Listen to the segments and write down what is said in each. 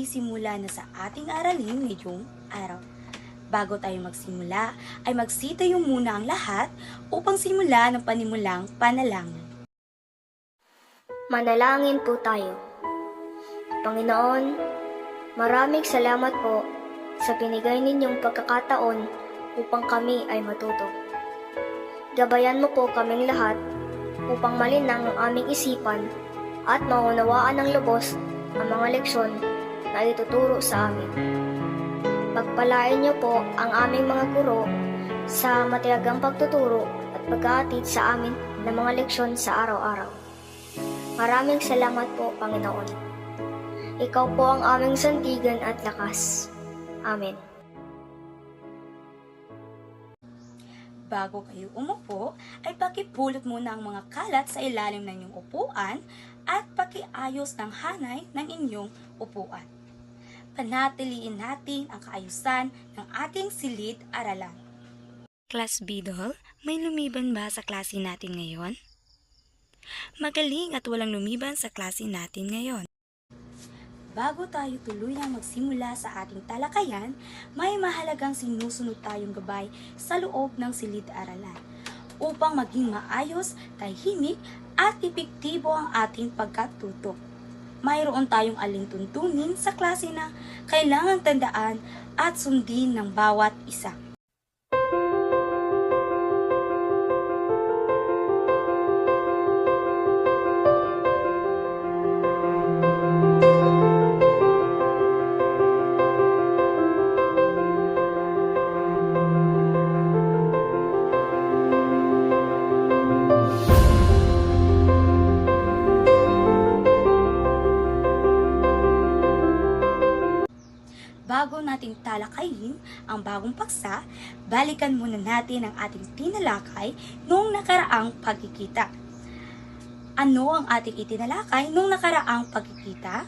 magsisimula na sa ating aralin ngayong araw. Bago tayo magsimula, ay magsitayo muna ang lahat upang simula ng panimulang panalangin. Manalangin po tayo. Panginoon, maraming salamat po sa binigay ninyong pagkakataon upang kami ay matuto. Gabayan mo po kaming lahat upang malinang ang aming isipan at maunawaan ng lubos ang mga leksyon na ituturo sa amin. Pagpalain niyo po ang aming mga guro sa matiyagang pagtuturo at pag-aatid sa amin ng mga leksyon sa araw-araw. Maraming salamat po, Panginoon. Ikaw po ang aming sandigan at lakas. Amen. Bago kayo umupo, ay pakipulot muna ang mga kalat sa ilalim ng inyong upuan at pakiayos ng hanay ng inyong upuan. Panatiliin natin ang kaayusan ng ating silid-aralan. Class Bidol, may lumiban ba sa klase natin ngayon? Magaling at walang lumiban sa klase natin ngayon. Bago tayo tuluyang magsimula sa ating talakayan, may mahalagang sinusunod tayong gabay sa loob ng silid-aralan upang maging maayos, tahimik at epektibo ang ating pagkatuto. Mayroon tayong alintuntunin sa klase na kailangang tandaan at sundin ng bawat isa. Bago nating talakayin ang bagong paksa, balikan muna natin ang ating tinalakay noong nakaraang pagkikita. Ano ang ating itinalakay noong nakaraang pagkikita?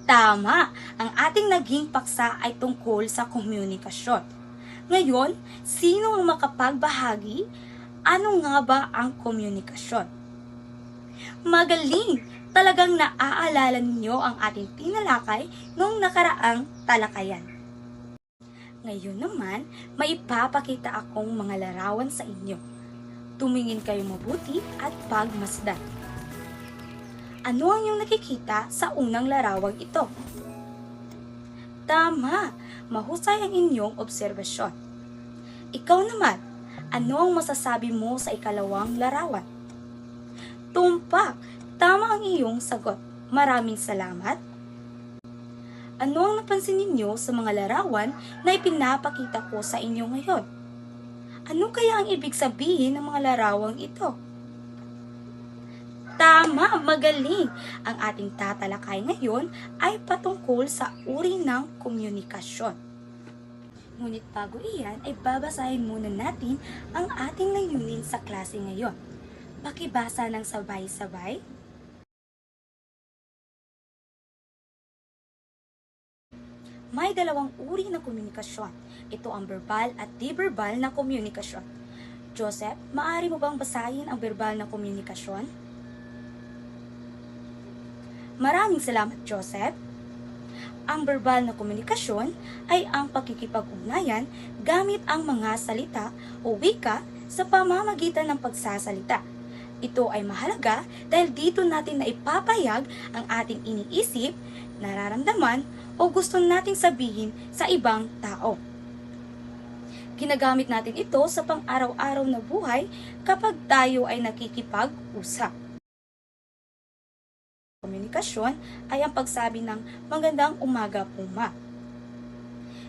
Tama! Ang ating naging paksa ay tungkol sa komunikasyon. Ngayon, sino ang makapagbahagi? Ano nga ba ang komunikasyon? Magaling! Talagang naaalala ninyo ang ating tinalakay noong nakaraang talakayan. Ngayon naman, may ipapakita akong mga larawan sa inyo. Tumingin kayo mabuti at pagmasdan. Ano ang iyong nakikita sa unang larawang ito? Tama! Mahusay ang inyong obserbasyon. Ikaw naman, ano ang masasabi mo sa ikalawang larawan? Tumpak! Tama ang iyong sagot. Maraming salamat. Ano ang napansin ninyo sa mga larawan na ipinapakita ko sa inyo ngayon? Ano kaya ang ibig sabihin ng mga larawang ito? Tama, magaling! Ang ating tatalakay ngayon ay patungkol sa uri ng komunikasyon. Ngunit bago iyan ay babasahin muna natin ang ating layunin sa klase ngayon. Pakibasa ng sabay-sabay. May dalawang uri ng komunikasyon. Ito ang verbal at di-verbal na komunikasyon. Joseph, maaari mo bang basahin ang verbal na komunikasyon? Maraming salamat, Joseph. Ang verbal na komunikasyon ay ang pakikipag-ugnayan gamit ang mga salita o wika sa pamamagitan ng pagsasalita. Ito ay mahalaga dahil dito natin naipapahayag ang ating iniisip, nararamdaman, o gusto nating sabihin sa ibang tao. Ginagamit natin ito sa pang-araw-araw na buhay kapag tayo ay nakikipag-usap. Komunikasyon ay ang pagsabi ng magandang umaga po ma.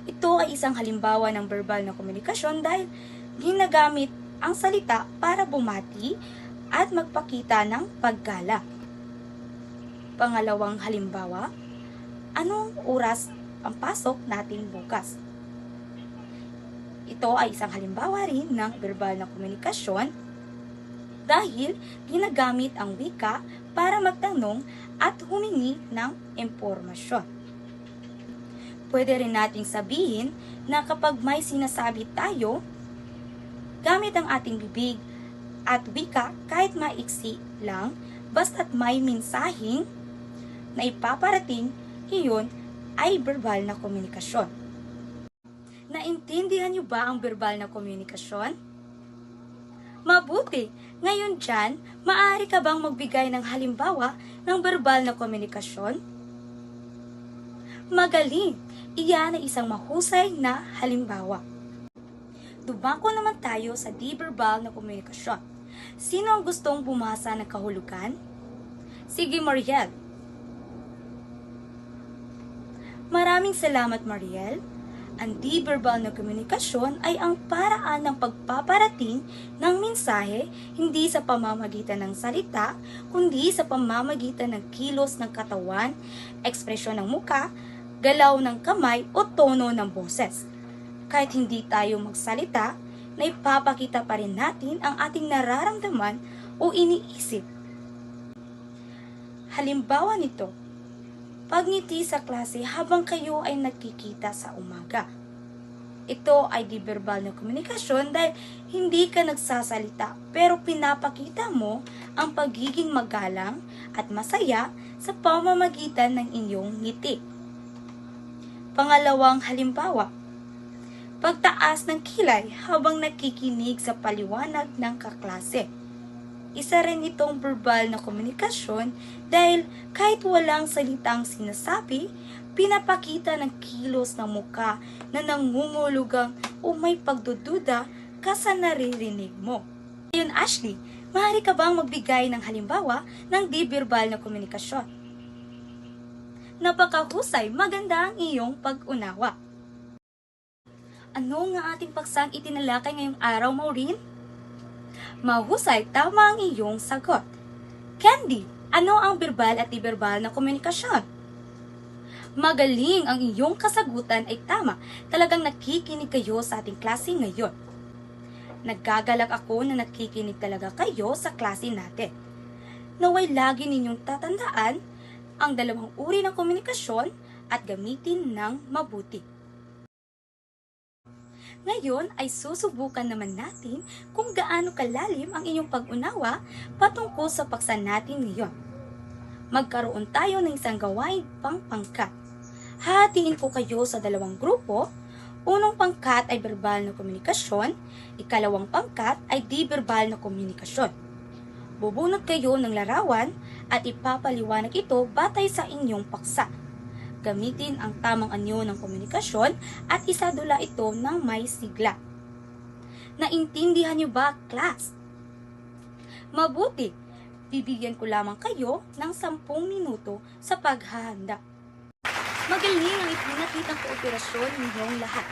Ito ay isang halimbawa ng verbal na komunikasyon dahil ginagamit ang salita para bumati at magpakita ng paggalang. Pangalawang halimbawa, anong oras ang pasok natin bukas? Ito ay isang halimbawa rin ng verbal na komunikasyon dahil ginagamit ang wika para magtanong at humingi ng impormasyon. Pwede rin nating sabihin na kapag may sinasabi tayo, gamit ang ating bibig at wika kahit maiksi lang, basta't may mensaheng na ipaparating, iyon ay verbal na komunikasyon. Naintindihan niyo ba ang verbal na komunikasyon? Mabuti! Ngayon dyan, maaari ka bang magbigay ng halimbawa ng verbal na komunikasyon? Magaling! Iyan ay isang mahusay na halimbawa. Dumako naman tayo sa di-verbal na komunikasyon. Sino ang gustong bumasa ng kahulugan? Sige, Mariel. Maraming salamat, Mariel. Ang di-verbal na komunikasyon ay ang paraan ng pagpaparating ng mensahe hindi sa pamamagitan ng salita, kundi sa pamamagitan ng kilos ng katawan, ekspresyon ng muka, galaw ng kamay o tono ng boses. Kahit hindi tayo magsalita, naipapakita pa rin natin ang ating nararamdaman o iniisip. Halimbawa nito, pagngiti sa klase habang kayo ay nagkikita sa umaga. Ito ay di-verbal na komunikasyon dahil hindi ka nagsasalita pero pinapakita mo ang pagiging magalang at masaya sa pamamagitan ng inyong ngiti. Pangalawang halimbawa, pagtaas ng kilay habang nakikinig sa paliwanag ng kaklase. Isa rin itong verbal na komunikasyon dahil kahit walang salitang sinasabi, pinapakita ng kilos ng muka na nangungulugang o may pagdududa ka sa naririnig mo. Ngayon, Ashley, maaari ka bang magbigay ng halimbawa ng di-verbal na komunikasyon? Napakahusay, maganda ang iyong pag-unawa. Ano nga ating paksang itinalakay ngayong araw, Maureen? Mahusay, tama ang iyong sagot. Candy, ano ang verbal at di-verbal na komunikasyon? Magaling, ang iyong kasagutan ay tama. Talagang nakikinig kayo sa ating klase ngayon. Naggagalak ako na nakikinig talaga kayo sa klase natin. Naway lagi ninyong tatandaan ang dalawang uri ng komunikasyon at gamitin ng mabuti. Ngayon ay susubukan naman natin kung gaano kalalim ang inyong pag-unawa patungkol sa paksa natin ngayon. Magkaroon tayo ng isang gawain pangpangkat. Hatiin ko kayo sa dalawang grupo. Unang pangkat ay verbal na komunikasyon, ikalawang pangkat ay di-verbal na komunikasyon. Bubunot kayo ng larawan at ipapaliwanag ito batay sa inyong paksa. Gamitin ang tamang anyo ng komunikasyon at isadula ito ng may sigla. Naintindihan niyo ba, class? Mabuti, bibigyan ko lamang kayo ng 10 minuto sa paghahanda. Magaling ang ipinakitang kooperasyon ninyong lahat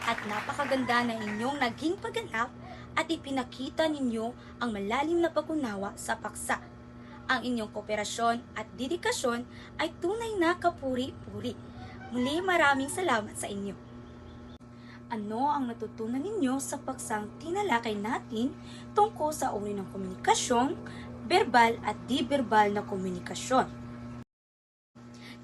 at napakaganda na inyong naging pagganap at ipinakita ninyo ang malalim na pag-unawa sa paksa. Ang inyong kooperasyon at dedikasyon ay tunay na kapuri-puri. Muli maraming salamat sa inyo. Ano ang natutunan ninyo sa paksang tinalakay natin tungkol sa uri ng komunikasyon, verbal at di-verbal na komunikasyon?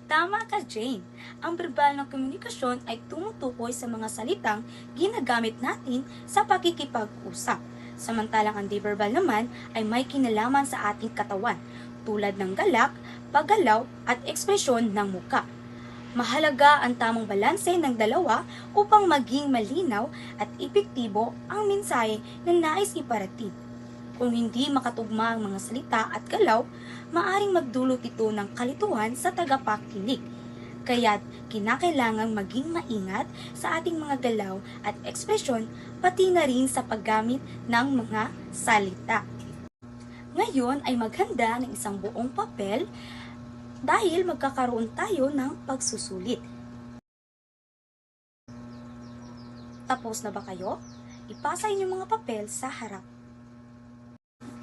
Tama ka, Jane. Ang verbal na komunikasyon ay tumutukoy sa mga salitang ginagamit natin sa pakikipag-usap. Samantalang ang di-verbal naman ay may kinalaman sa ating katawan, tulad ng galak, paggalaw at ekspresyon ng muka. Mahalaga ang tamang balanse ng dalawa upang maging malinaw at epektibo ang mensahe na nais iparating. Kung hindi makatugma ang mga salita at galaw, maaring magdulot ito ng kalituhan sa tagapakinig. Kaya't kinakailangang maging maingat sa ating mga galaw at ekspresyon pati na rin sa paggamit ng mga salita. Ngayon ay maghanda ng isang buong papel dahil magkakaroon tayo ng pagsusulit. Tapos na ba kayo? Ipasa inyong mga papel sa harap.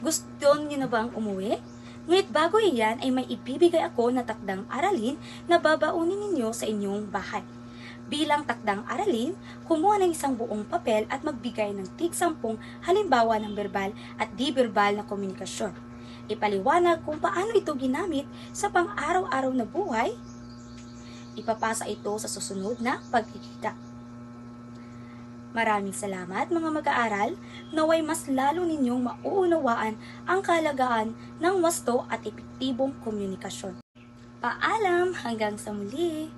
Gusto niyo na bang umuwi? Ngunit bago iyan ay may ibibigay ako na takdang aralin na babaunin ninyo sa inyong bahay. Bilang takdang aralin, kumuha ng isang buong papel at magbigay ng tig-10 halimbawa ng verbal at di-verbal na komunikasyon. Ipaliwanag kung paano ito ginamit sa pang-araw-araw na buhay. Ipapasa ito sa susunod na pagkikita. Maraming salamat mga mag-aaral, naway mas lalo ninyong mauunawaan ang kahalagaan ng wasto at epektibong komunikasyon. Paalam hanggang sa muli!